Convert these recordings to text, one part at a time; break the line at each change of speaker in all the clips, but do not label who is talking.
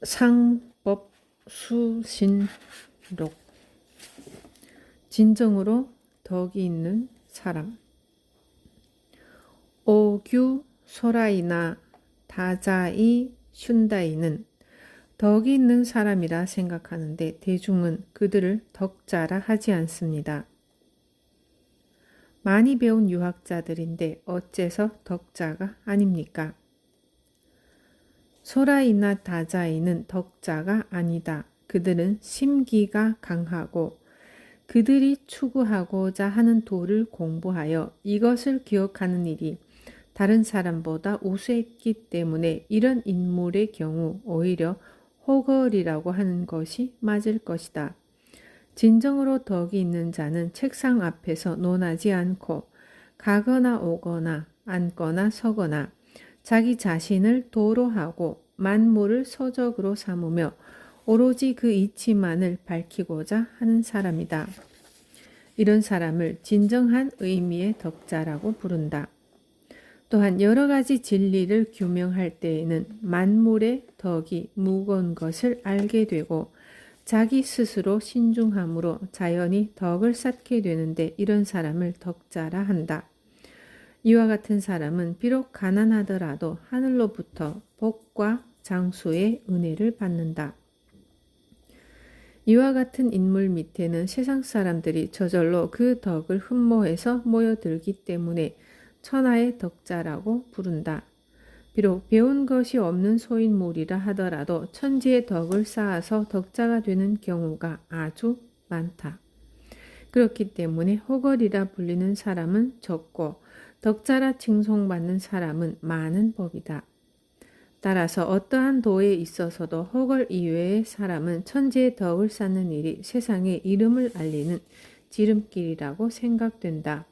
상법 수신록. 진정으로 덕이 있는 사람. 오규 소라이나 다자이 슌다이는 덕이 있는 사람이라 생각하는데 대중은 그들을 덕자라 하지 않습니다. 많이 배운 유학자들인데 어째서 덕자가 아닙니까? 소라이나 다자이는 덕자가 아니다. 그들은 심기가 강하고 그들이 추구하고자 하는 도를 공부하여 이것을 기억하는 일이 다른 사람보다 우수했기 때문에 이런 인물의 경우 오히려 호걸이라고 하는 것이 맞을 것이다. 진정으로 덕이 있는 자는 책상 앞에서 논하지 않고 가거나 오거나 앉거나 서거나 자기 자신을 도로 하고 만물을 소적으로 삼으며 오로지 그 이치만을 밝히고자 하는 사람이다. 이런 사람을 진정한 의미의 덕자라고 부른다. 또한 여러 가지 진리를 규명할 때에는 만물의 덕이 무거운 것을 알게 되고 자기 스스로 신중함으로 자연히 덕을 쌓게 되는데 이런 사람을 덕자라 한다. 이와 같은 사람은 비록 가난하더라도 하늘로부터 복과 장수의 은혜를 받는다. 이와 같은 인물 밑에는 세상 사람들이 저절로 그 덕을 흠모해서 모여들기 때문에 천하의 덕자라고 부른다. 비록 배운 것이 없는 소인물이라 하더라도 천지의 덕을 쌓아서 덕자가 되는 경우가 아주 많다. 그렇기 때문에 호걸이라 불리는 사람은 적고 덕자라 칭송받는 사람은 많은 법이다. 따라서 어떠한 도에 있어서도 호걸 이외의 사람은 천지의 덕을 쌓는 일이 세상에 이름을 알리는 지름길이라고 생각된다.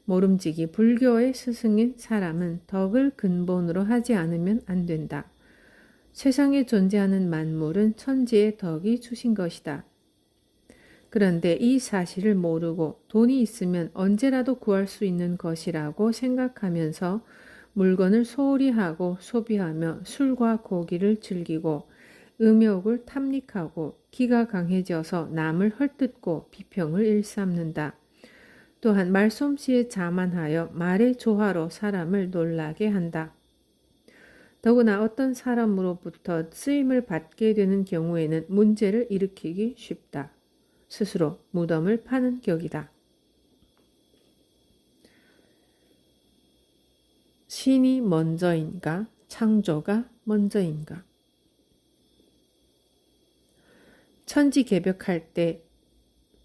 모름지기 불교의 스승인 사람은 덕을 근본으로 하지 않으면 안 된다. 세상에 존재하는 만물은 천지의 덕이 주신 것이다. 그런데 이 사실을 모르고 돈이 있으면 언제라도 구할 수 있는 것이라고 생각하면서 물건을 소홀히 하고 소비하며 술과 고기를 즐기고 음욕을 탐닉하고 기가 강해져서 남을 헐뜯고 비평을 일삼는다. 또한 말솜씨에 자만하여 말의 조화로 사람을 놀라게 한다. 더구나 어떤 사람으로부터 쓰임을 받게 되는 경우에는 문제를 일으키기 쉽다. 스스로 무덤을 파는 격이다. 신이 먼저인가? 창조가 먼저인가? 천지개벽할 때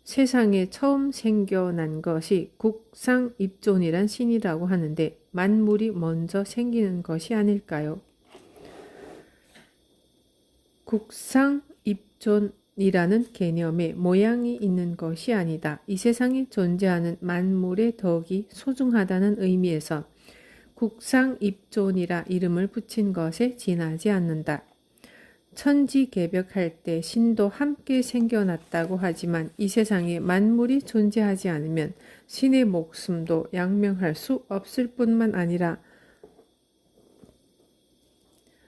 세상에 처음 생겨난 것이 국상입존이란 신이라고 하는데 만물이 먼저 생기는 것이 아닐까요? 국상입존이라는 개념에 모양이 있는 것이 아니다. 이 세상에 존재하는 만물의 덕이 소중하다는 의미에서 국상입존이라 이름을 붙인 것에 지나지 않는다. 천지개벽할 때 신도 함께 생겨났다고 하지만 이 세상에 만물이 존재하지 않으면 신의 목숨도 양명할 수 없을 뿐만 아니라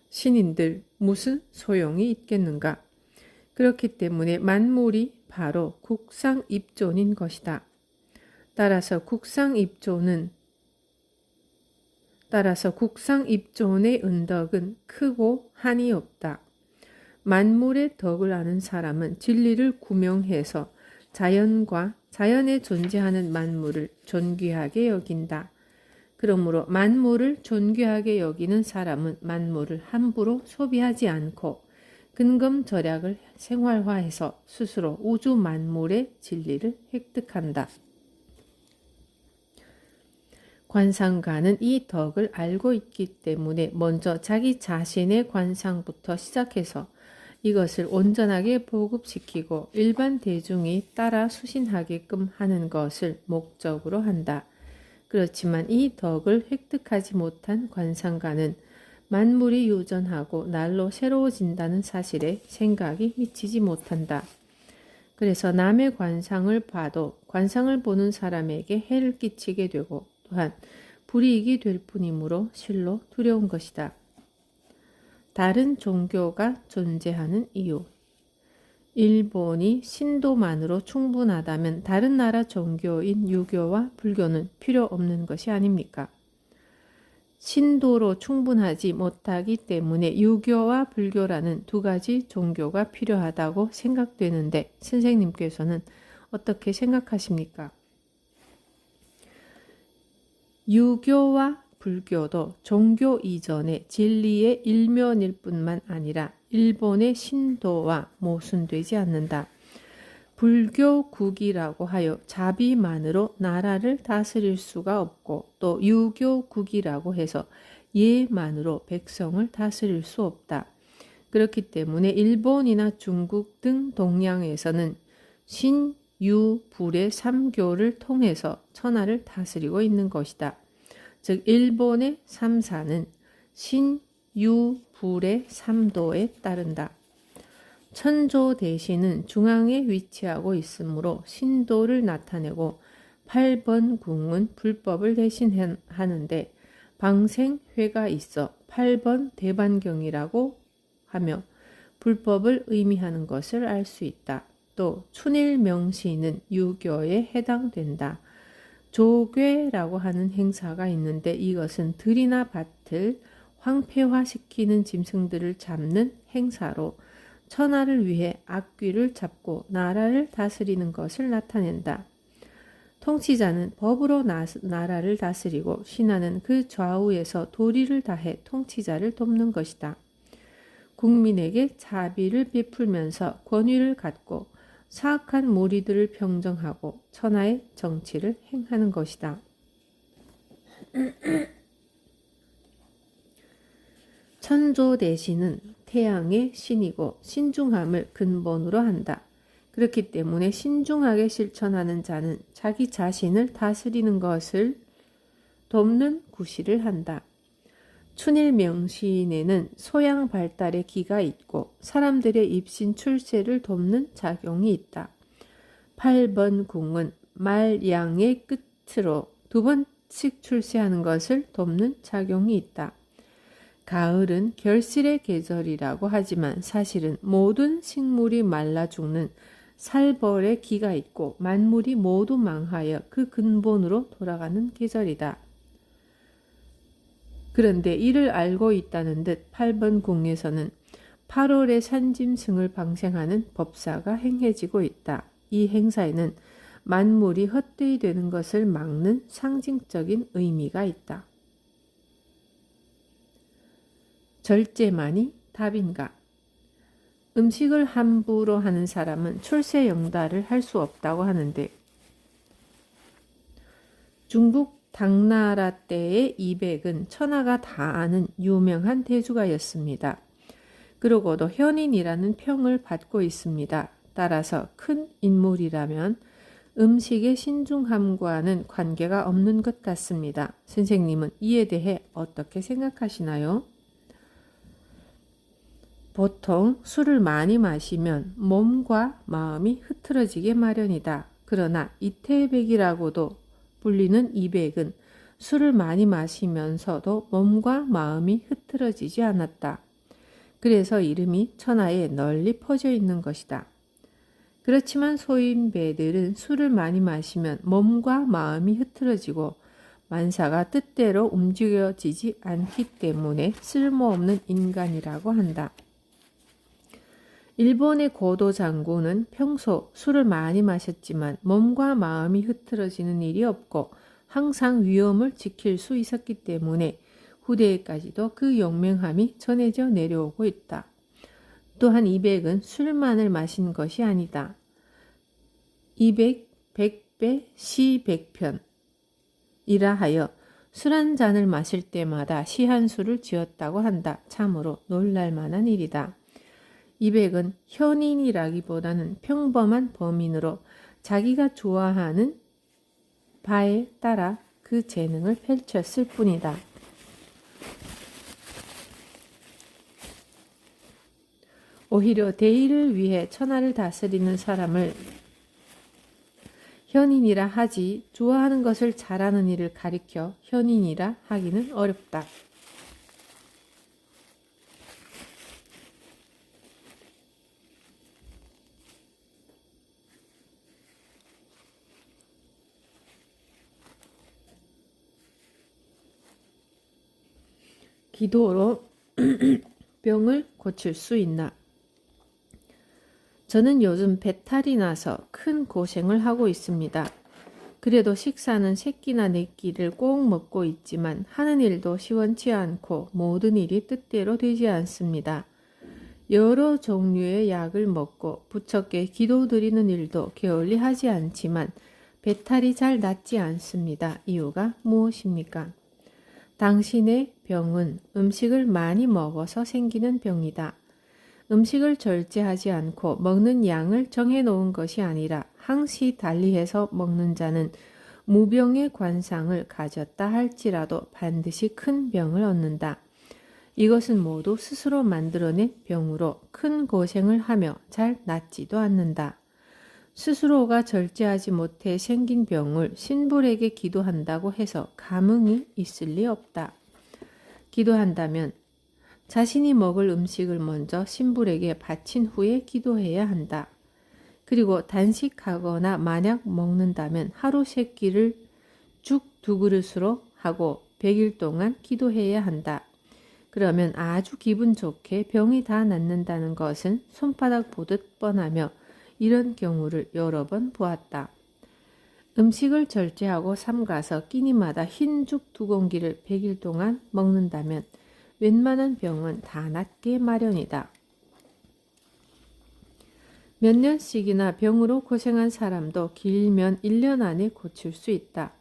신인들 무슨 소용이 있겠는가? 그렇기 때문에 만물이 바로 국상입존인 것이다. 따라서 국상입존의 은덕은 크고 한이 없다. 만물의 덕을 아는 사람은 진리를 구명해서 자연에 존재하는 만물을 존귀하게 여긴다. 그러므로 만물을 존귀하게 여기는 사람은 만물을 함부로 소비하지 않고 근검절약을 생활화해서 스스로 우주 만물의 진리를 획득한다. 관상가는 이 덕을 알고 있기 때문에 먼저 자기 자신의 관상부터 시작해서 이것을 온전하게 보급시키고 일반 대중이 따라 수신하게끔 하는 것을 목적으로 한다. 그렇지만 이 덕을 획득하지 못한 관상가는 만물이 유전하고 날로 새로워진다는 사실에 생각이 미치지 못한다. 그래서 남의 관상을 봐도 관상을 보는 사람에게 해를 끼치게 되고 또한 불이익이 될 뿐이므로 실로 두려운 것이다. 다른 종교가 존재하는 이유. 일본이 신도만으로 충분하다면 다른 나라 종교인 유교와 불교는 필요 없는 것이 아닙니까? 신도로 충분하지 못하기 때문에 유교와 불교라는 두 가지 종교가 필요하다고 생각되는데 선생님께서는 어떻게 생각하십니까? 유교와 불교도 종교 이전의 진리의 일면일 뿐만 아니라 일본의 신도와 모순되지 않는다. 불교국이라고 하여 자비만으로 나라를 다스릴 수가 없고 또 유교국이라고 해서 예만으로 백성을 다스릴 수 없다. 그렇기 때문에 일본이나 중국 등 동양에서는 신, 유, 불의 3교를 통해서 천하를 다스리고 있는 것이다. 즉 일본의 3사는 신, 유, 불의 3도에 따른다. 천조 대신은 중앙에 위치하고 있으므로 신도를 나타내고 8번 궁은 불법을 대신하는데 방생회가 있어 8번 대반경이라고 하며 불법을 의미하는 것을 알 수 있다. 또 춘일명시는 유교에 해당된다. 조괴라고 하는 행사가 있는데 이것은 들이나 밭을 황폐화시키는 짐승들을 잡는 행사로 천하를 위해 악귀를 잡고 나라를 다스리는 것을 나타낸다. 통치자는 법으로 나라를 다스리고 신하는 그 좌우에서 도리를 다해 통치자를 돕는 것이다. 국민에게 자비를 베풀면서 권위를 갖고 사악한 무리들을 평정하고 천하의 정치를 행하는 것이다. 천조 대신은 태양의 신이고 신중함을 근본으로 한다. 그렇기 때문에 신중하게 실천하는 자는 자기 자신을 다스리는 것을 돕는 구실을 한다. 춘일명시인에는 소양 발달의 기가 있고 사람들의 입신 출세를 돕는 작용이 있다. 8번 궁은 말양의 끝으로 2번씩 출세하는 것을 돕는 작용이 있다. 가을은 결실의 계절이라고 하지만 사실은 모든 식물이 말라 죽는 살벌의 기가 있고 만물이 모두 망하여 그 근본으로 돌아가는 계절이다. 그런데 이를 알고 있다는 듯 8번 궁에서는 8월의 산짐승을 방생하는 법사가 행해지고 있다. 이 행사에는 만물이 헛되이 되는 것을 막는 상징적인 의미가 있다. 절제만이 답인가? 음식을 함부로 하는 사람은 출세영달을 할 수 없다고 하는데 중국 당나라 때의 이백은 천하가 다 아는 유명한 대주가였습니다. 그러고도 현인이라는 평을 받고 있습니다. 따라서 큰 인물이라면 음식의 신중함과는 관계가 없는 것 같습니다. 선생님은 이에 대해 어떻게 생각하시나요? 보통 술을 많이 마시면 몸과 마음이 흐트러지게 마련이다. 그러나 이태백이라고도 불리는 이백은 술을 많이 마시면서도 몸과 마음이 흐트러지지 않았다. 그래서 이름이 천하에 널리 퍼져 있는 것이다. 그렇지만 소인배들은 술을 많이 마시면 몸과 마음이 흐트러지고 만사가 뜻대로 움직여지지 않기 때문에 쓸모없는 인간이라고 한다. 일본의 고도 장군은 평소 술을 많이 마셨지만 몸과 마음이 흐트러지는 일이 없고 항상 위엄을 지킬 수 있었기 때문에 후대에까지도 그 용맹함이 전해져 내려오고 있다. 또한 이백은 술만을 마신 것이 아니다. 이백, 백배, 시 백편 이라 하여 술 한 잔을 마실 때마다 시 한 수를 지었다고 한다. 참으로 놀랄만한 일이다. 이백은 현인이라기보다는 평범한 범인으로 자기가 좋아하는 바에 따라 그 재능을 펼쳤을 뿐이다. 오히려 대의를 위해 천하를 다스리는 사람을 현인이라 하지 좋아하는 것을 잘하는 일을 가리켜 현인이라 하기는 어렵다. 기도로 병을 고칠 수 있나? 저는 요즘 배탈이 나서 큰 고생을 하고 있습니다. 그래도 식사는 세 끼나 네 끼를 꼭 먹고 있지만 하는 일도 시원치 않고 모든 일이 뜻대로 되지 않습니다. 여러 종류의 약을 먹고 부처께 기도드리는 일도 게을리 하지 않지만 배탈이 잘 낫지 않습니다. 이유가 무엇입니까? 당신의 병은 음식을 많이 먹어서 생기는 병이다. 음식을 절제하지 않고 먹는 양을 정해놓은 것이 아니라 항시 달리해서 먹는 자는 무병의 관상을 가졌다 할지라도 반드시 큰 병을 얻는다. 이것은 모두 스스로 만들어낸 병으로 큰 고생을 하며 잘 낫지도 않는다. 스스로가 절제하지 못해 생긴 병을 신불에게 기도한다고 해서 감흥이 있을 리 없다. 기도한다면 자신이 먹을 음식을 먼저 신불에게 바친 후에 기도해야 한다. 그리고 단식하거나 만약 먹는다면 하루 3끼를 죽 2그릇으로 하고 100일 동안 기도해야 한다. 그러면 아주 기분 좋게 병이 다 낫는다는 것은 손바닥 보듯 뻔하며 이런 경우를 여러 번 보았다. 음식을 절제하고 삼가서 끼니마다 흰죽 2공기를 100일 동안 먹는다면 웬만한 병은 다 낫게 마련이다. 몇 년씩이나 병으로 고생한 사람도 길면 1년 안에 고칠 수 있다.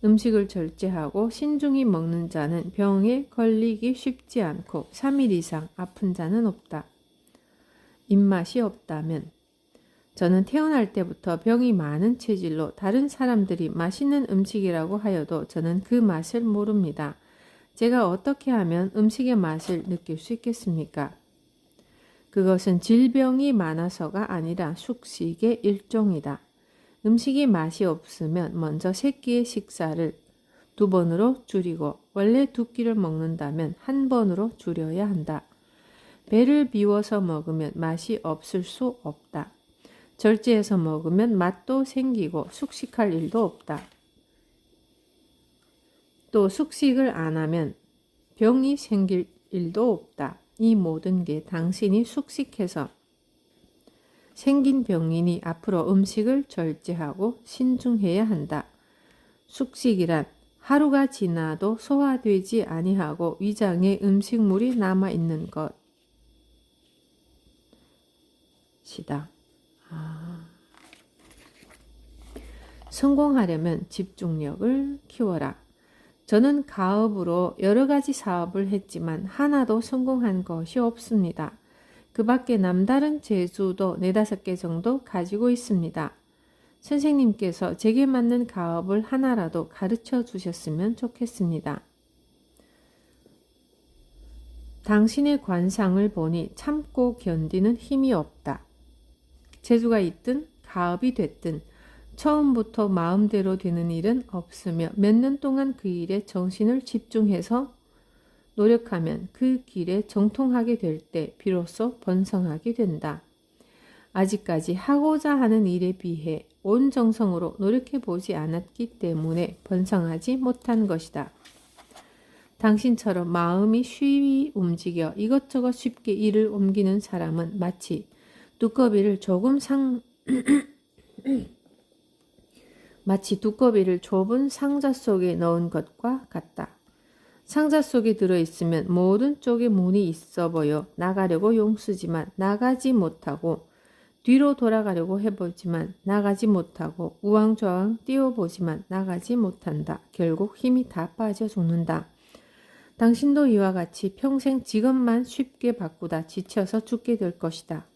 음식을 절제하고 신중히 먹는 자는 병에 걸리기 쉽지 않고 3일 이상 아픈 자는 없다. 입맛이 없다면 저는 태어날 때부터 병이 많은 체질로 다른 사람들이 맛있는 음식이라고 하여도 저는 그 맛을 모릅니다. 제가 어떻게 하면 음식의 맛을 느낄 수 있겠습니까? 그것은 질병이 많아서가 아니라 숙식의 일종이다. 음식이 맛이 없으면 먼저 3끼의 식사를 2번으로 줄이고 원래 2끼를 먹는다면 1번으로 줄여야 한다. 배를 비워서 먹으면 맛이 없을 수 없다. 절제해서 먹으면 맛도 생기고 숙식할 일도 없다. 또 숙식을 안 하면 병이 생길 일도 없다. 이 모든 게 당신이 숙식해서 생긴 병이니 앞으로 음식을 절제하고 신중해야 한다. 숙식이란 하루가 지나도 소화되지 아니하고 위장에 음식물이 남아있는 것이다. 성공하려면 집중력을 키워라. 저는 가업으로 여러 가지 사업을 했지만 하나도 성공한 것이 없습니다. 그 밖에 남다른 재주도 4-5개 정도 가지고 있습니다. 선생님께서 제게 맞는 가업을 하나라도 가르쳐 주셨으면 좋겠습니다. 당신의 관상을 보니 참고 견디는 힘이 없다. 재주가 있든 가업이 됐든 처음부터 마음대로 되는 일은 없으며 몇 년 동안 그 일에 정신을 집중해서 노력하면 그 길에 정통하게 될 때 비로소 번성하게 된다. 아직까지 하고자 하는 일에 비해 온 정성으로 노력해 보지 않았기 때문에 번성하지 못한 것이다. 당신처럼 마음이 쉽게 움직여 이것저것 쉽게 일을 옮기는 사람은 마치 두꺼비를 좁은 상자 속에 넣은 것과 같다. 상자 속에 들어있으면 모든 쪽에 문이 있어 보여 나가려고 용쓰지만 나가지 못하고 뒤로 돌아가려고 해보지만 나가지 못하고 우왕좌왕 뛰어보지만 나가지 못한다. 결국 힘이 다 빠져 죽는다. 당신도 이와 같이 평생 직업만 쉽게 바꾸다 지쳐서 죽게 될 것이다.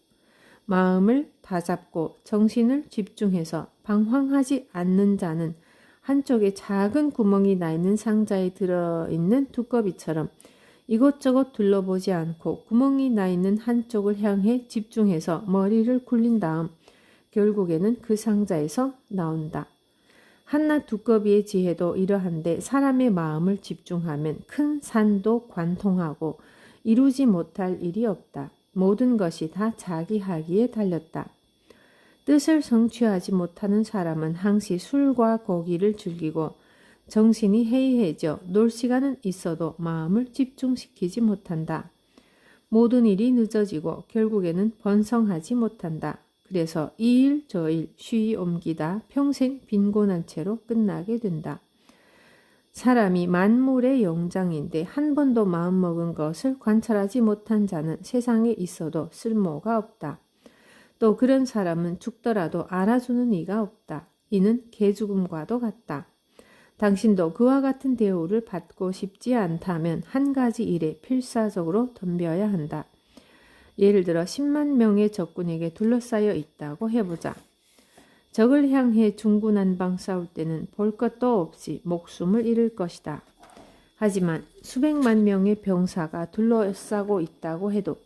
마음을 다잡고 정신을 집중해서 방황하지 않는 자는 한쪽에 작은 구멍이 나 있는 상자에 들어있는 두꺼비처럼 이것저것 둘러보지 않고 구멍이 나 있는 한쪽을 향해 집중해서 머리를 굴린 다음 결국에는 그 상자에서 나온다. 한낱 두꺼비의 지혜도 이러한데 사람의 마음을 집중하면 큰 산도 관통하고 이루지 못할 일이 없다. 모든 것이 다 자기 하기에 달렸다. 뜻을 성취하지 못하는 사람은 항시 술과 고기를 즐기고 정신이 해이해져 놀 시간은 있어도 마음을 집중시키지 못한다. 모든 일이 늦어지고 결국에는 번성하지 못한다. 그래서 이 일 저 일 쉬이 옮기다 평생 빈곤한 채로 끝나게 된다. 사람이 만물의 영장인데 한 번도 마음먹은 것을 관찰하지 못한 자는 세상에 있어도 쓸모가 없다. 또 그런 사람은 죽더라도 알아주는 이가 없다. 이는 개죽음과도 같다. 당신도 그와 같은 대우를 받고 싶지 않다면 한 가지 일에 필사적으로 덤벼야 한다. 예를 들어 10만 명의 적군에게 둘러싸여 있다고 해보자. 적을 향해 중구난방 싸울 때는 볼 것도 없이 목숨을 잃을 것이다. 하지만 수백만 명의 병사가 둘러싸고 있다고 해도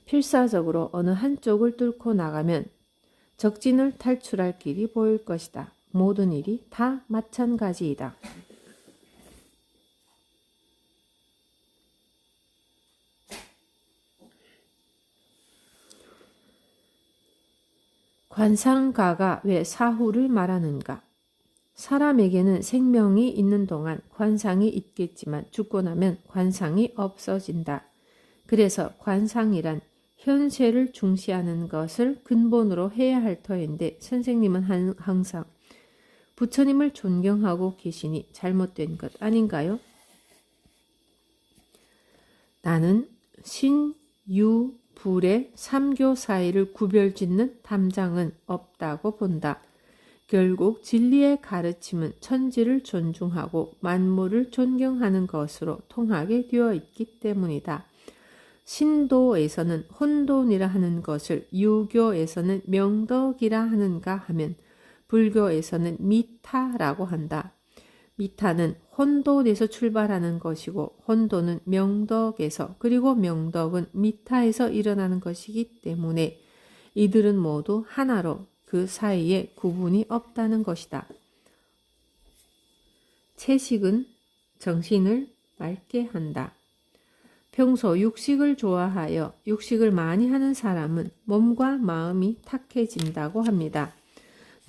필사적으로 어느 한쪽을 뚫고 나가면 적진을 탈출할 길이 보일 것이다. 모든 일이 다 마찬가지이다. 관상가가 왜 사후를 말하는가? 사람에게는 생명이 있는 동안 관상이 있겠지만 죽고 나면 관상이 없어진다. 그래서 관상이란 현세를 중시하는 것을 근본으로 해야 할 터인데 선생님은 항상 부처님을 존경하고 계시니 잘못된 것 아닌가요? 나는 신, 유, 불의 삼교 사이를 구별짓는 담장은 없다고 본다. 결국 진리의 가르침은 천지를 존중하고 만물을 존경하는 것으로 통하게 되어 있기 때문이다. 신도에서는 혼돈이라 하는 것을 유교에서는 명덕이라 하는가 하면 불교에서는 미타라고 한다. 미타는 혼돈에서 출발하는 것이고 혼돈은 명덕에서 그리고 명덕은 미타에서 일어나는 것이기 때문에 이들은 모두 하나로 그 사이에 구분이 없다는 것이다. 채식은 정신을 맑게 한다. 평소 육식을 좋아하여 육식을 많이 하는 사람은 몸과 마음이 탁해진다고 합니다.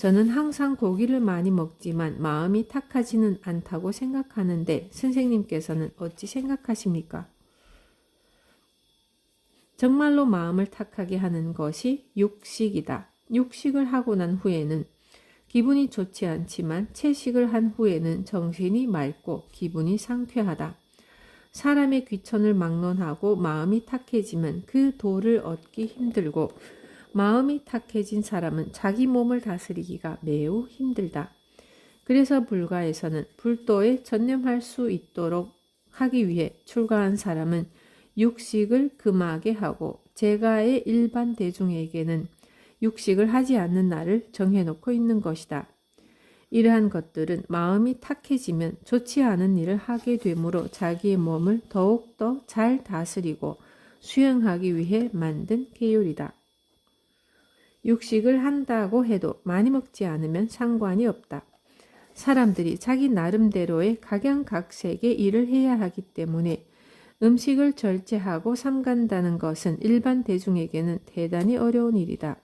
저는 항상 고기를 많이 먹지만 마음이 탁하지는 않다고 생각하는데 선생님께서는 어찌 생각하십니까? 정말로 마음을 탁하게 하는 것이 육식이다. 육식을 하고 난 후에는 기분이 좋지 않지만 채식을 한 후에는 정신이 맑고 기분이 상쾌하다. 사람의 귀천을 막론하고 마음이 탁해지면 그 도를 얻기 힘들고 마음이 탁해진 사람은 자기 몸을 다스리기가 매우 힘들다. 그래서 불가에서는 불도에 전념할 수 있도록 하기 위해 출가한 사람은 육식을 금하게 하고 제가의 일반 대중에게는 육식을 하지 않는 날을 정해놓고 있는 것이다. 이러한 것들은 마음이 탁해지면 좋지 않은 일을 하게 되므로 자기의 몸을 더욱더 잘 다스리고 수행하기 위해 만든 계율이다. 육식을 한다고 해도 많이 먹지 않으면 상관이 없다. 사람들이 자기 나름대로의 각양각색의 일을 해야 하기 때문에 음식을 절제하고 삼간다는 것은 일반 대중에게는 대단히 어려운 일이다.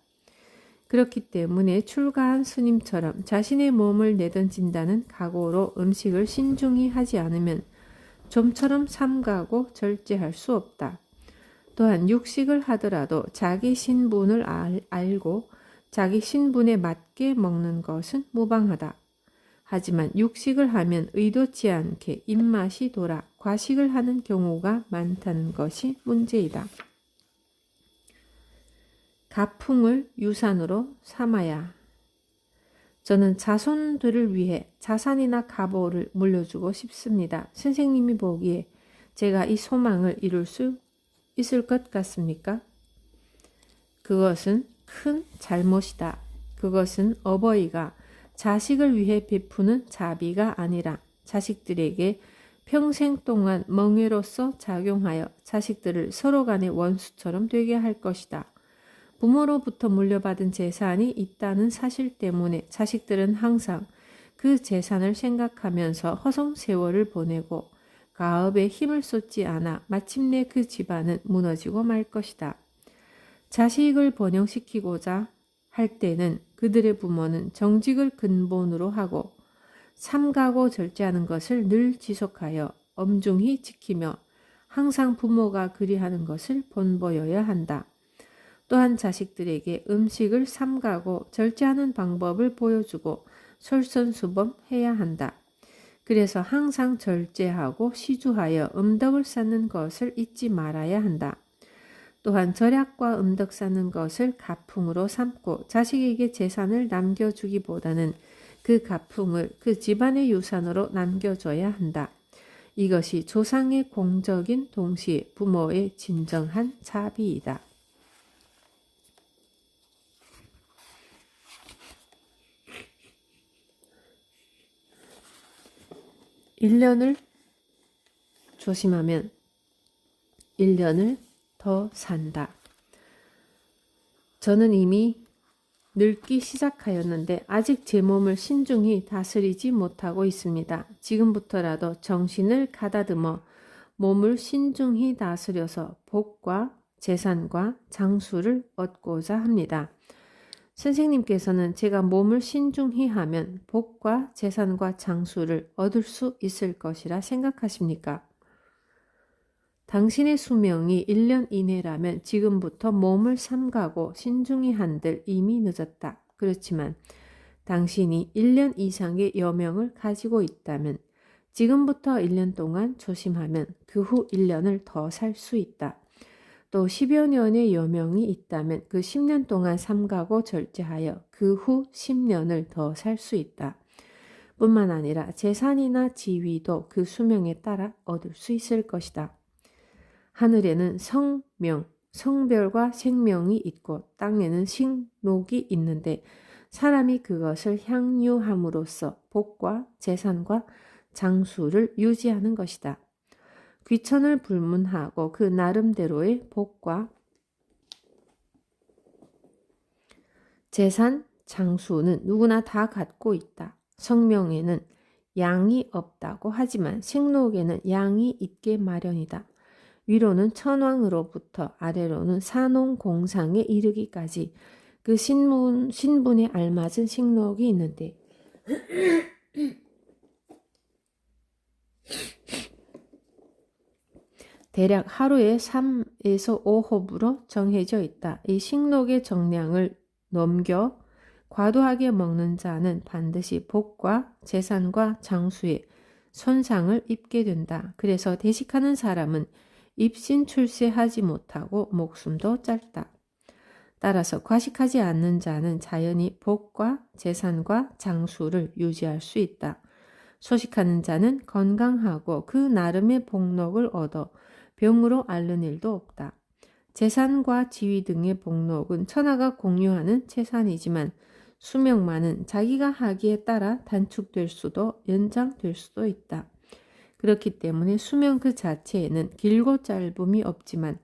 그렇기 때문에 출가한 스님처럼 자신의 몸을 내던진다는 각오로 음식을 신중히 하지 않으면 좀처럼 삼가고 절제할 수 없다. 또한 육식을 하더라도 자기 신분을 알고 자기 신분에 맞게 먹는 것은 무방하다. 하지만 육식을 하면 의도치 않게 입맛이 돌아 과식을 하는 경우가 많다는 것이 문제이다. 가풍을 유산으로 삼아야. 저는 자손들을 위해 자산이나 가보를 물려주고 싶습니다. 선생님이 보기에 제가 이 소망을 이룰 수 있을 것 같습니까? 그것은 큰 잘못이다. 그것은 어버이가 자식을 위해 베푸는 자비가 아니라 자식들에게 평생 동안 멍에로서 작용하여 자식들을 서로 간의 원수처럼 되게 할 것이다. 부모로부터 물려받은 재산이 있다는 사실 때문에 자식들은 항상 그 재산을 생각하면서 허송세월을 보내고 가업에 힘을 쏟지 않아 마침내 그 집안은 무너지고 말 것이다. 자식을 번영시키고자 할 때는 그들의 부모는 정직을 근본으로 하고 삼가고 절제하는 것을 늘 지속하여 엄중히 지키며 항상 부모가 그리하는 것을 본보여야 한다. 또한 자식들에게 음식을 삼가고 절제하는 방법을 보여주고 솔선수범해야 한다. 그래서 항상 절제하고 시주하여 음덕을 쌓는 것을 잊지 말아야 한다. 또한 절약과 음덕 쌓는 것을 가풍으로 삼고 자식에게 재산을 남겨주기보다는 그 가풍을 그 집안의 유산으로 남겨줘야 한다. 이것이 조상의 공적인 동시에 부모의 진정한 자비이다. 1년을 조심하면 1년을 더 산다. 저는 이미 늙기 시작하였는데 아직 제 몸을 신중히 다스리지 못하고 있습니다. 지금부터라도 정신을 가다듬어 몸을 신중히 다스려서 복과 재산과 장수를 얻고자 합니다. 선생님께서는 제가 몸을 신중히 하면 복과 재산과 장수를 얻을 수 있을 것이라 생각하십니까? 당신의 수명이 1년 이내라면 지금부터 몸을 삼가고 신중히 한들 이미 늦었다. 그렇지만 당신이 1년 이상의 여명을 가지고 있다면 지금부터 1년 동안 조심하면 그 후 1년을 더 살 수 있다. 또 10여 년의 여명이 있다면 그 10년 동안 삼가고 절제하여 그 후 10년을 더 살 수 있다. 뿐만 아니라 재산이나 지위도 그 수명에 따라 얻을 수 있을 것이다. 하늘에는 성명, 성별과 생명이 있고 땅에는 식록이 있는데 사람이 그것을 향유함으로써 복과 재산과 장수를 유지하는 것이다. 귀천을 불문하고 그 나름대로의 복과 재산, 장수는 누구나 다 갖고 있다. 성명에는 양이 없다고 하지만 식록에는 양이 있게 마련이다. 위로는 천왕으로부터 아래로는 산홍공상에 이르기까지 그 신분에 알맞은 식록이 있는데 대략 하루에 3에서 5호부로 정해져 있다. 이 식록의 정량을 넘겨 과도하게 먹는 자는 반드시 복과 재산과 장수에 손상을 입게 된다. 그래서 대식하는 사람은 입신 출세하지 못하고 목숨도 짧다. 따라서 과식하지 않는 자는 자연히 복과 재산과 장수를 유지할 수 있다. 소식하는 자는 건강하고 그 나름의 복록을 얻어 병으로 앓는 일도 없다. 재산과 지위 등의 복록은 천하가 공유하는 재산이지만 수명만은 자기가 하기에 따라 단축될 수도 연장될 수도 있다. 그렇기 때문에 수명 그 자체에는 길고 짧음이 없지만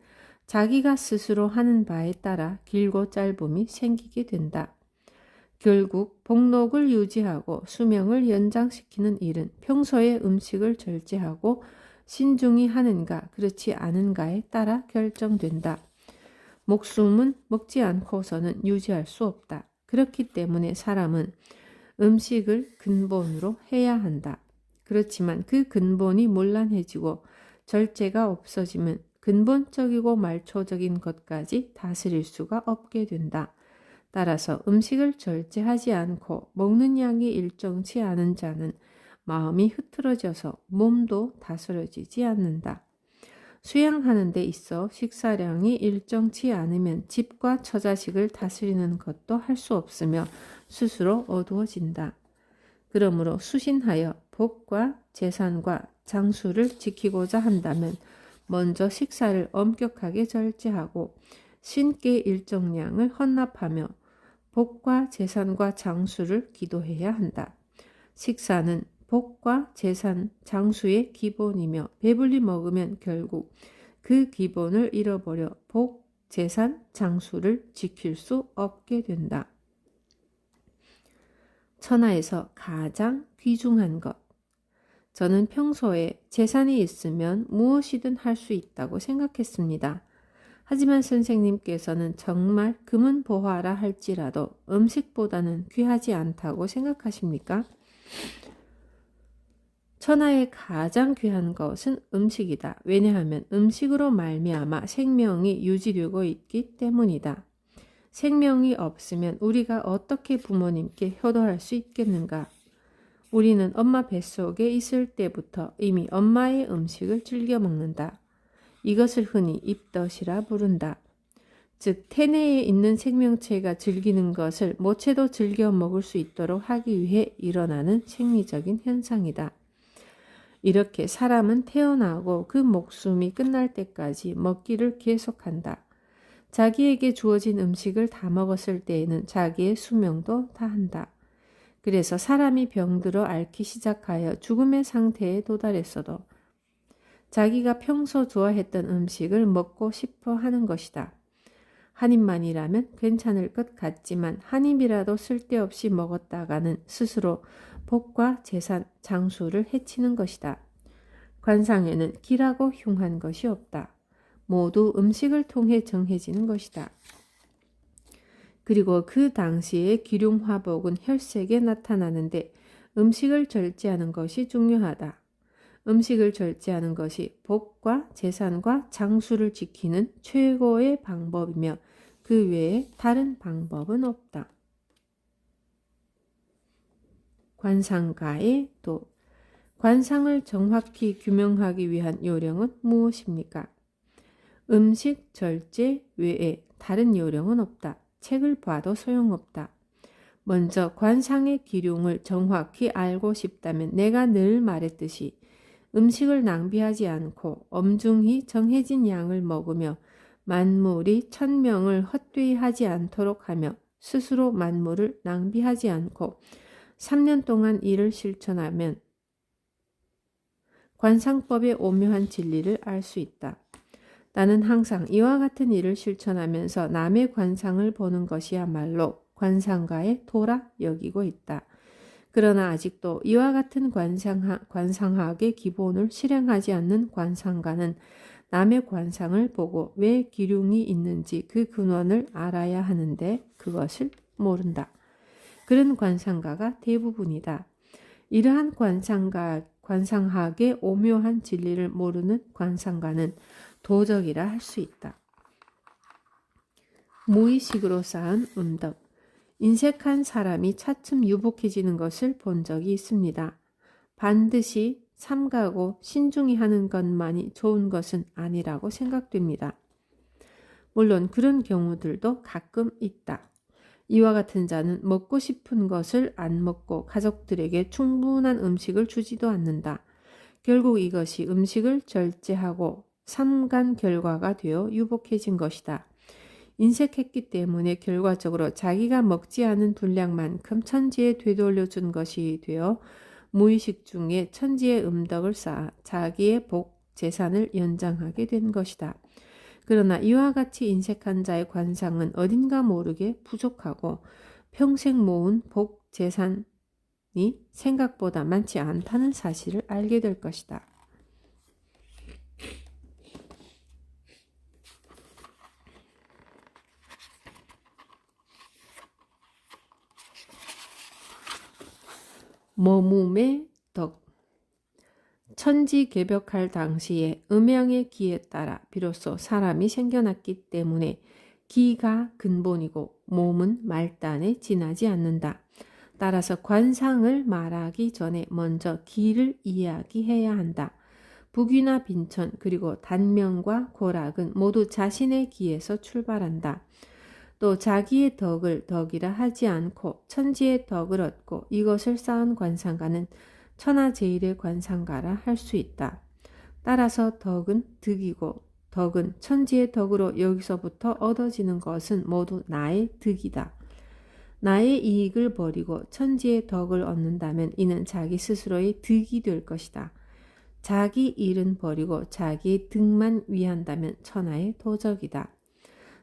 자기가 스스로 하는 바에 따라 길고 짧음이 생기게 된다. 결국 복록을 유지하고 수명을 연장시키는 일은 평소에 음식을 절제하고 신중히 하는가 그렇지 않은가에 따라 결정된다. 목숨은 먹지 않고서는 유지할 수 없다. 그렇기 때문에 사람은 음식을 근본으로 해야 한다. 그렇지만 그 근본이 문란해지고 절제가 없어지면 근본적이고 말초적인 것까지 다스릴 수가 없게 된다. 따라서 음식을 절제하지 않고 먹는 양이 일정치 않은 자는 마음이 흐트러져서 몸도 다스려지지 않는다. 수양하는 데 있어 식사량이 일정치 않으면 집과 처자식을 다스리는 것도 할 수 없으며 스스로 어두워진다. 그러므로 수신하여 복과 재산과 장수를 지키고자 한다면 먼저 식사를 엄격하게 절제하고 신께 일정량을 헌납하며 복과 재산과 장수를 기도해야 한다. 식사는 복과 재산, 장수의 기본이며 배불리 먹으면 결국 그 기본을 잃어버려 복, 재산, 장수를 지킬 수 없게 된다. 천하에서 가장 귀중한 것. 저는 평소에 재산이 있으면 무엇이든 할 수 있다고 생각했습니다. 하지만 선생님께서는 정말 금은보화라 할지라도 음식보다는 귀하지 않다고 생각하십니까? 천하에 가장 귀한 것은 음식이다. 왜냐하면 음식으로 말미암아 생명이 유지되고 있기 때문이다. 생명이 없으면 우리가 어떻게 부모님께 효도할 수 있겠는가? 우리는 엄마 뱃속에 있을 때부터 이미 엄마의 음식을 즐겨 먹는다. 이것을 흔히 입덧이라 부른다. 즉 태내에 있는 생명체가 즐기는 것을 모체도 즐겨 먹을 수 있도록 하기 위해 일어나는 생리적인 현상이다. 이렇게 사람은 태어나고 그 목숨이 끝날 때까지 먹기를 계속한다. 자기에게 주어진 음식을 다 먹었을 때에는 자기의 수명도 다한다. 그래서 사람이 병들어 앓기 시작하여 죽음의 상태에 도달했어도 자기가 평소 좋아했던 음식을 먹고 싶어 하는 것이다. 한 입만이라면 괜찮을 것 같지만 한 입이라도 쓸데없이 먹었다가는 스스로 복과 재산, 장수를 해치는 것이다. 관상에는 기라고 흉한 것이 없다. 모두 음식을 통해 정해지는 것이다. 그리고 그 당시의 기륭화복은 혈색에 나타나는데 음식을 절제하는 것이 중요하다. 음식을 절제하는 것이 복과 재산과 장수를 지키는 최고의 방법이며 그 외에 다른 방법은 없다. 관상가의 도. 관상을 정확히 규명하기 위한 요령은 무엇입니까? 음식 절제 외에 다른 요령은 없다. 책을 봐도 소용없다. 먼저 관상의 기륭을 정확히 알고 싶다면 내가 늘 말했듯이 음식을 낭비하지 않고 엄중히 정해진 양을 먹으며 만물이 천명을 헛되이 하지 않도록 하며 스스로 만물을 낭비하지 않고 3년 동안 이를 실천하면 관상법의 오묘한 진리를 알 수 있다. 나는 항상 이와 같은 일을 실천하면서 남의 관상을 보는 것이야말로 관상가의 도라 여기고 있다. 그러나 아직도 이와 같은 관상학의 기본을 실행하지 않는 관상가는 남의 관상을 보고 왜 기륭이 있는지 그 근원을 알아야 하는데 그것을 모른다. 그런 관상가가 대부분이다. 이러한 관상학의 오묘한 진리를 모르는 관상가는 도적이라 할 수 있다. 무의식으로 쌓은 음덕. 인색한 사람이 차츰 유복해지는 것을 본 적이 있습니다. 반드시 삼가고 신중히 하는 것만이 좋은 것은 아니라고 생각됩니다. 물론 그런 경우들도 가끔 있다. 이와 같은 자는 먹고 싶은 것을 안 먹고 가족들에게 충분한 음식을 주지도 않는다. 결국 이것이 음식을 절제하고 삼간 결과가 되어 유복해진 것이다. 인색했기 때문에 결과적으로 자기가 먹지 않은 분량만큼 천지에 되돌려준 것이 되어 무의식 중에 천지의 음덕을 쌓아 자기의 복, 재산을 연장하게 된 것이다. 그러나 이와 같이 인색한 자의 관상은 어딘가 모르게 부족하고 평생 모은 복, 재산이 생각보다 많지 않다는 사실을 알게 될 것이다. 머뭄의 덕. 천지개벽할 당시에 음양의 기에 따라 비로소 사람이 생겨났기 때문에 기가 근본이고 몸은 말단에 지나지 않는다. 따라서 관상을 말하기 전에 먼저 기를 이야기해야 한다. 북위나 빈천 그리고 단명과 고락은 모두 자신의 기에서 출발한다. 또 자기의 덕을 덕이라 하지 않고 천지의 덕을 얻고 이것을 쌓은 관상가는 천하제일의 관상가라 할 수 있다. 따라서 덕은 득이고 덕은 천지의 덕으로 여기서부터 얻어지는 것은 모두 나의 득이다. 나의 이익을 버리고 천지의 덕을 얻는다면 이는 자기 스스로의 득이 될 것이다. 자기 일은 버리고 자기의 득만 위한다면 천하의 도적이다.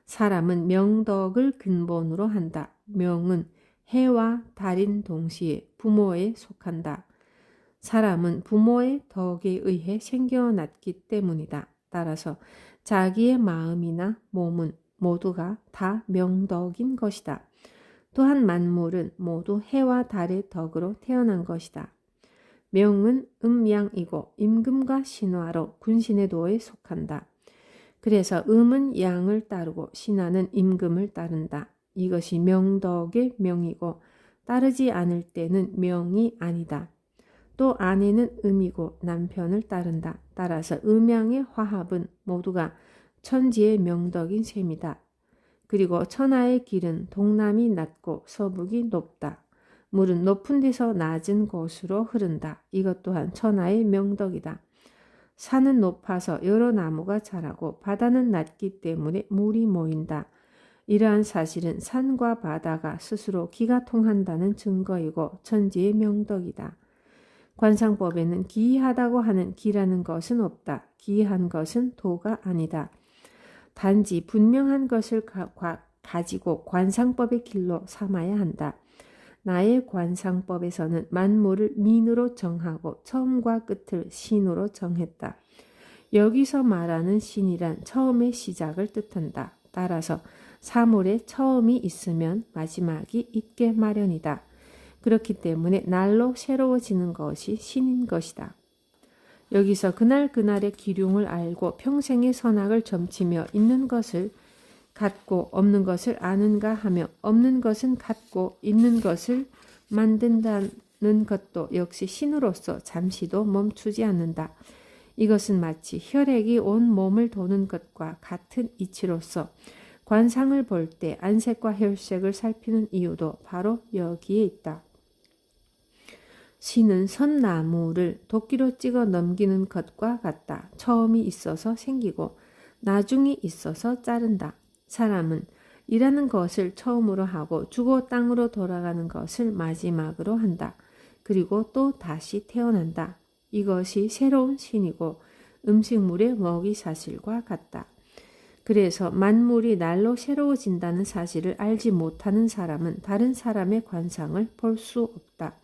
사람은 명덕을 근본으로 한다. 명은 해와 달인 동시에 부모에 속한다. 사람은 부모의 덕에 의해 생겨났기 때문이다. 따라서 자기의 마음이나 몸은 모두가 다 명덕인 것이다. 또한 만물은 모두 해와 달의 덕으로 태어난 것이다. 명은 음양이고 임금과 신화로 군신의 도에 속한다. 그래서 음은 양을 따르고 신하는 임금을 따른다. 이것이 명덕의 명이고 따르지 않을 때는 명이 아니다. 또 아내는 음이고 남편을 따른다. 따라서 음양의 화합은 모두가 천지의 명덕인 셈이다. 그리고 천하의 길은 동남이 낮고 서북이 높다. 물은 높은 데서 낮은 곳으로 흐른다. 이것 또한 천하의 명덕이다. 산은 높아서 여러 나무가 자라고 바다는 낮기 때문에 물이 모인다. 이러한 사실은 산과 바다가 스스로 기가 통한다는 증거이고 천지의 명덕이다. 관상법에는 기이하다고 하는 기라는 것은 없다. 기이한 것은 도가 아니다. 단지 분명한 것을 가지고 관상법의 길로 삼아야 한다. 나의 관상법에서는 만물을 민으로 정하고 처음과 끝을 신으로 정했다. 여기서 말하는 신이란 처음의 시작을 뜻한다. 따라서 사물에 처음이 있으면 마지막이 있게 마련이다. 그렇기 때문에 날로 새로워지는 것이 신인 것이다. 여기서 그날그날의 기륭을 알고 평생의 선악을 점치며 있는 것을 갖고 없는 것을 아는가 하며 없는 것은 갖고 있는 것을 만든다는 것도 역시 신으로서 잠시도 멈추지 않는다. 이것은 마치 혈액이 온 몸을 도는 것과 같은 이치로서 관상을 볼 때 안색과 혈색을 살피는 이유도 바로 여기에 있다. 신은 선나무를 도끼로 찍어 넘기는 것과 같다. 처음이 있어서 생기고 나중이 있어서 자른다. 사람은 일하는 것을 처음으로 하고 죽어 땅으로 돌아가는 것을 마지막으로 한다. 그리고 또 다시 태어난다. 이것이 새로운 신이고 음식물의 먹이 사실과 같다. 그래서 만물이 날로 새로워진다는 사실을 알지 못하는 사람은 다른 사람의 관상을 볼 수 없다.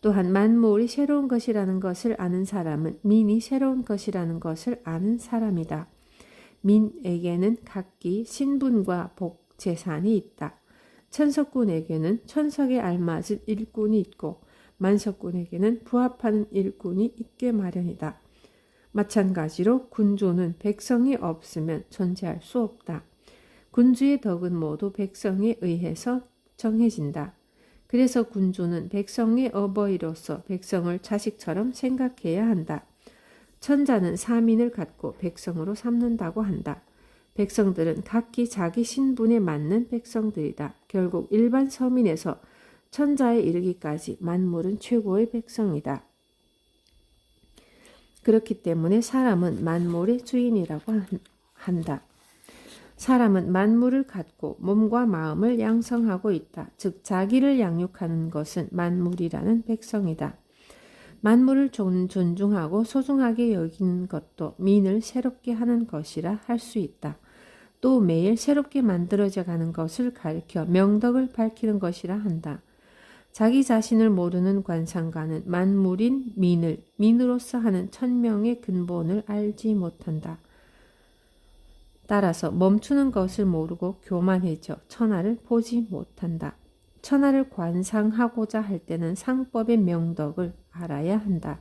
또한 만물이 새로운 것이라는 것을 아는 사람은 민이 새로운 것이라는 것을 아는 사람이다. 민에게는 각기 신분과 복, 재산이 있다. 천석군에게는 천석에 알맞은 일꾼이 있고 만석군에게는 부합하는 일꾼이 있게 마련이다. 마찬가지로 군주는 백성이 없으면 존재할 수 없다. 군주의 덕은 모두 백성에 의해서 정해진다. 그래서 군주는 백성의 어버이로서 백성을 자식처럼 생각해야 한다. 천자는 사민을 갖고 백성으로 삼는다고 한다. 백성들은 각기 자기 신분에 맞는 백성들이다. 결국 일반 서민에서 천자에 이르기까지 만물은 최고의 백성이다. 그렇기 때문에 사람은 만물의 주인이라고 한다. 사람은 만물을 갖고 몸과 마음을 양성하고 있다. 즉 자기를 양육하는 것은 만물이라는 백성이다. 만물을 존중하고 소중하게 여기는 것도 민을 새롭게 하는 것이라 할 수 있다. 또 매일 새롭게 만들어져 가는 것을 가리켜 명덕을 밝히는 것이라 한다. 자기 자신을 모르는 관상가는 만물인 민을 민으로서 하는 천명의 근본을 알지 못한다. 따라서 멈추는 것을 모르고 교만해져 천하를 보지 못한다. 천하를 관상하고자 할 때는 상법의 명덕을 알아야 한다.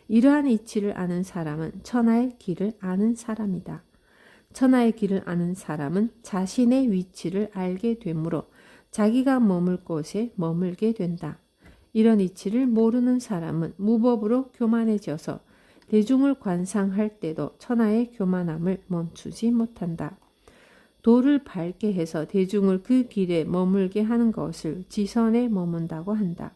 이러한 이치를 아는 사람은 천하의 길을 아는 사람이다. 천하의 길을 아는 사람은 자신의 위치를 알게 되므로 자기가 머물 곳에 머물게 된다. 이런 이치를 모르는 사람은 무법으로 교만해져서 대중을 관상할 때도 천하의 교만함을 멈추지 못한다. 도를 밝게 해서 대중을 그 길에 머물게 하는 것을 지선에 머문다고 한다.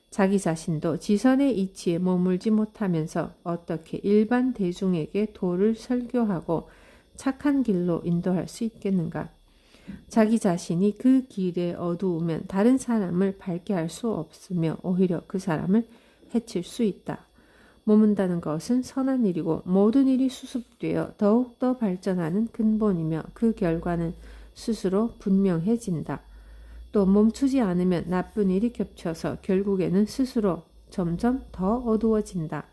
자기 자신도 지선의 이치에 머물지 못하면서 어떻게 일반 대중에게 도를 설교하고 착한 길로 인도할 수 있겠는가? 자기 자신이 그 길에 어두우면 다른 사람을 밝게 할 수 없으며 오히려 그 사람을 해칠 수 있다. 머문다는 것은 선한 일이고 모든 일이 수습되어 더욱더 발전하는 근본이며 그 결과는 스스로 분명해진다. 또 멈추지 않으면 나쁜 일이 겹쳐서 결국에는 스스로 점점 더 어두워진다.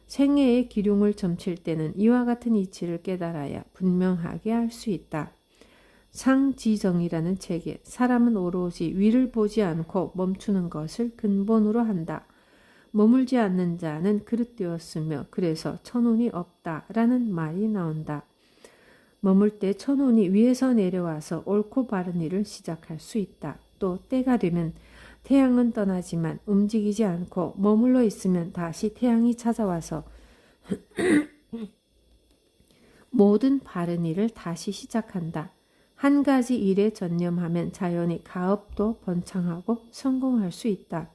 생애의 기륭을 점칠 때는 이와 같은 이치를 깨달아야 분명하게 알 수 있다. 상지정이라는 책에 사람은 오로지 위를 보지 않고 멈추는 것을 근본으로 한다. 머물지 않는 자는 그릇되었으며 그래서 천운이 없다라는 말이 나온다. 머물 때 천운이 위에서 내려와서 옳고 바른 일을 시작할 수 있다. 또 때가 되면 태양은 떠나지만 움직이지 않고 머물러 있으면 다시 태양이 찾아와서 모든 바른 일을 다시 시작한다. 한 가지 일에 전념하면 자연히 가업도 번창하고 성공할 수 있다.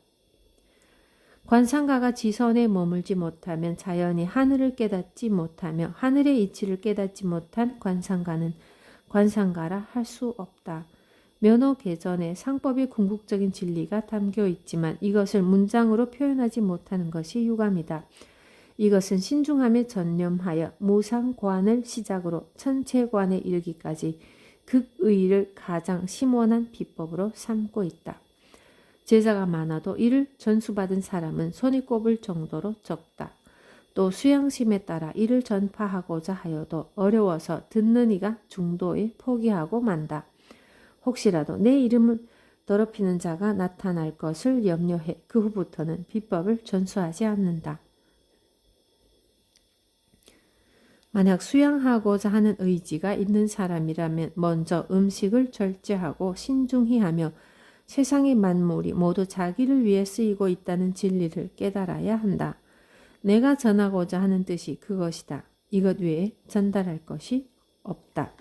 관상가가 지선에 머물지 못하면 자연히 하늘을 깨닫지 못하며 하늘의 이치를 깨닫지 못한 관상가는 관상가라 할 수 없다. 면허 개전에 상법의 궁극적인 진리가 담겨 있지만 이것을 문장으로 표현하지 못하는 것이 유감이다. 이것은 신중함에 전념하여 무상관을 시작으로 천체관에 이르기까지 극의를 가장 심원한 비법으로 삼고 있다. 제자가 많아도 이를 전수받은 사람은 손이 꼽을 정도로 적다. 또 수양심에 따라 이를 전파하고자 하여도 어려워서 듣는 이가 중도에 포기하고 만다. 혹시라도 내 이름을 더럽히는 자가 나타날 것을 염려해 그 후부터는 비법을 전수하지 않는다. 만약 수양하고자 하는 의지가 있는 사람이라면 먼저 음식을 절제하고 신중히 하며 세상의 만물이 모두 자기를 위해 쓰이고 있다는 진리를 깨달아야 한다. 내가 전하고자 하는 뜻이 그것이다. 이것 외에 전달할 것이 없다.